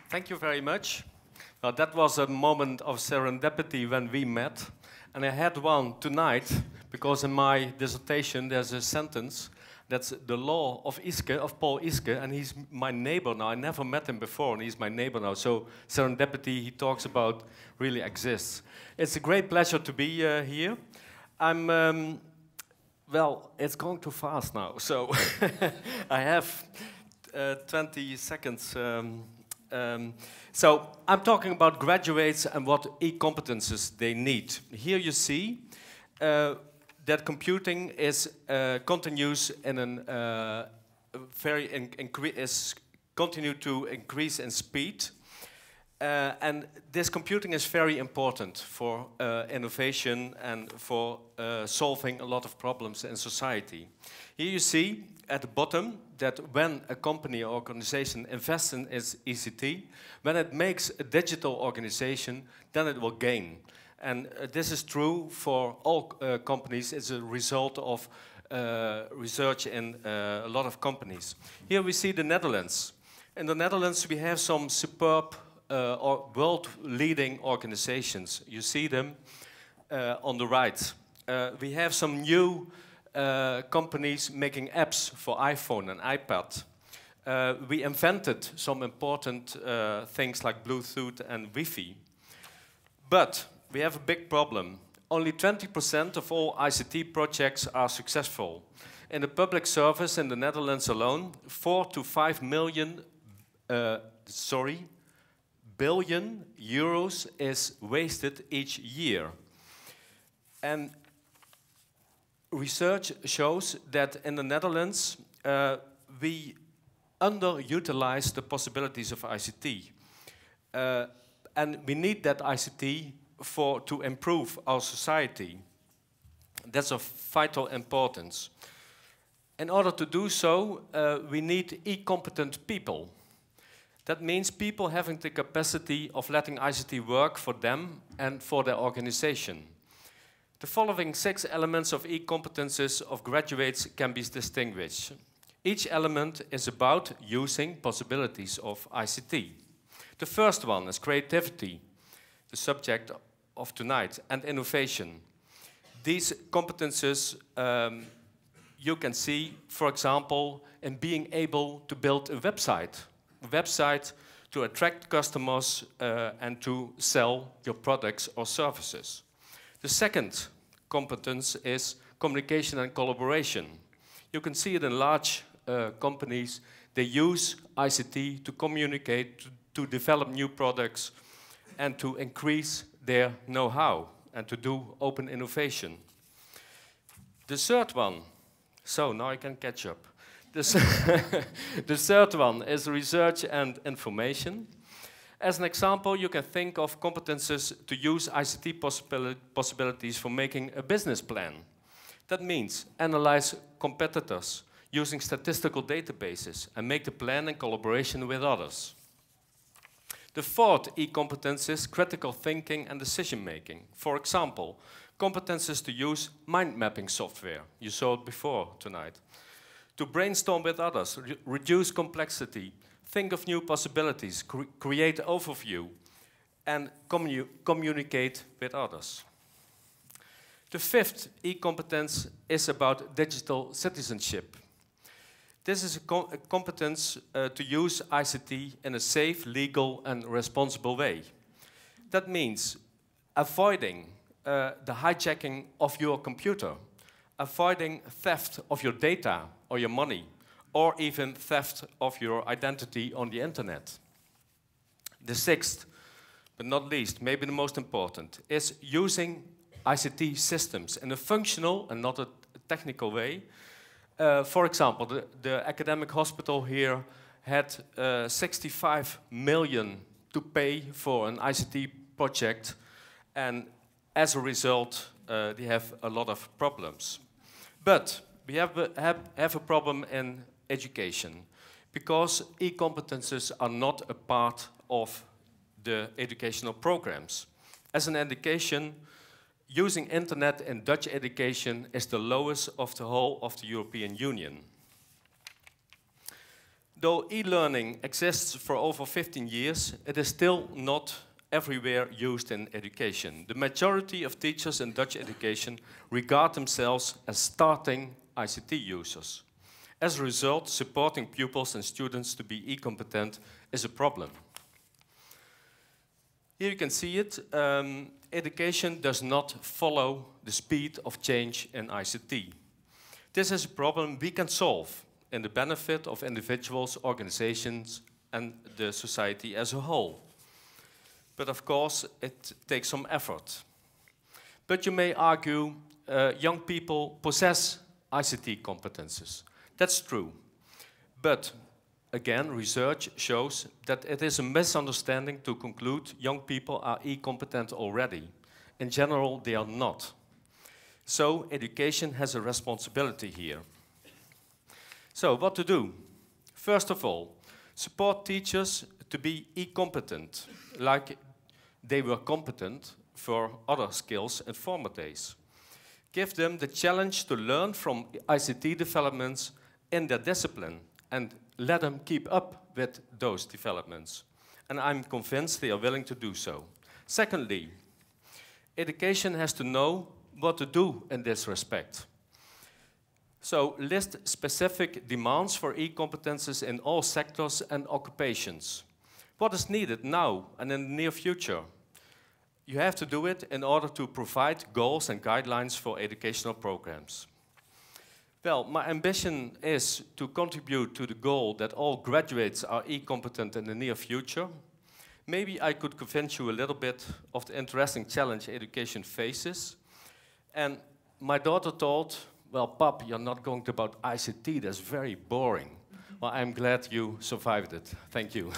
Thank you very much. Well, that was a moment of serendipity when we met. And I had one tonight, because in my dissertation there's a sentence that's the law of Iske, of Paul Iske, and he's my neighbor now. I never met him before, and he's my neighbor now. So serendipity he talks about really exists. It's a great pleasure to be here. Well, it's going too fast now, so I have 20 seconds. So I'm talking about graduates and what e-competences they need. Here you see that computing is continues in an continue to increase in speed, and this computing is very important for innovation and for solving a lot of problems in society. Here you see at the bottom that when a company or organization invests in its ECT, when it makes a digital organization, then it will gain. And this is true for all companies. It's a result of research in a lot of companies. Here we see the Netherlands. In the Netherlands we have some superb world-leading organizations. You see them on the right. We have some new companies making apps for iPhone and iPad. We invented some important things like Bluetooth and Wi-Fi. But we have a big problem. Only 20% of all ICT projects are successful. In the public service in the Netherlands alone, 4 to 5 billion euros is wasted each year. And research shows that in the Netherlands, we underutilize the possibilities of ICT. And we need that ICT to improve our society. That's of vital importance. In order to do so, we need e-competent people. That means people having the capacity of letting ICT work for them and for their organization. The following 6 elements of e-competences of graduates can be distinguished. Each element is about using possibilities of ICT. The first one is creativity, the subject of tonight, and innovation. These competences you can see, for example, in being able to build a website to attract customers and to sell your products or services. The second competence is communication and collaboration. You can see it in large companies. They use ICT to communicate, to develop new products, and to increase their know-how, and to do open innovation. The third one, so now I can catch up. The third one is research and information. As an example, you can think of competences to use ICT possibilities for making a business plan. That means analyze competitors using statistical databases and make the plan in collaboration with others. The fourth e-competence is critical thinking and decision making. For example, competences to use mind mapping software. You saw it before tonight. To brainstorm with others, reduce complexity, think of new possibilities, create overview, and communicate with others. The fifth e-competence is about digital citizenship. This is a competence to use ICT in a safe, legal, and responsible way. That means avoiding the hijacking of your computer, avoiding theft of your data or your money, or even theft of your identity on the internet. The sixth, but not least, maybe the most important, is using ICT systems in a functional and not a technical way. For example, the academic hospital here had 65 million to pay for an ICT project, and as a result, they have a lot of problems. But we have a problem in education, because e-competences are not a part of the educational programs. As an education, using internet in Dutch education is the lowest of the whole of the European Union. Though e-learning exists for over 15 years, it is still not everywhere used in education. The majority of teachers in Dutch education regard themselves as starting ICT users. As a result, supporting pupils and students to be e-competent is a problem. Here you can see it. Education does not follow the speed of change in ICT. This is a problem we can solve in the benefit of individuals, organizations, and the society as a whole. But of course, it takes some effort. But you may argue young people possess ICT competences. That's true. But again, research shows that it is a misunderstanding to conclude young people are e-competent already. In general, they are not. So education has a responsibility here. So what to do? First of all, support teachers to be e-competent, like they were competent for other skills in former days. Give them the challenge to learn from ICT developments in their discipline and let them keep up with those developments. And I'm convinced they are willing to do so. Secondly, education has to know what to do in this respect. So list specific demands for e-competences in all sectors and occupations. What is needed now and in the near future? You have to do it in order to provide goals and guidelines for educational programs. Well, my ambition is to contribute to the goal that all graduates are e-competent in the near future. Maybe I could convince you a little bit of the interesting challenge education faces. And my daughter thought, well, Pop, you're not going to about ICT, that's very boring. Well, I'm glad you survived it. Thank you.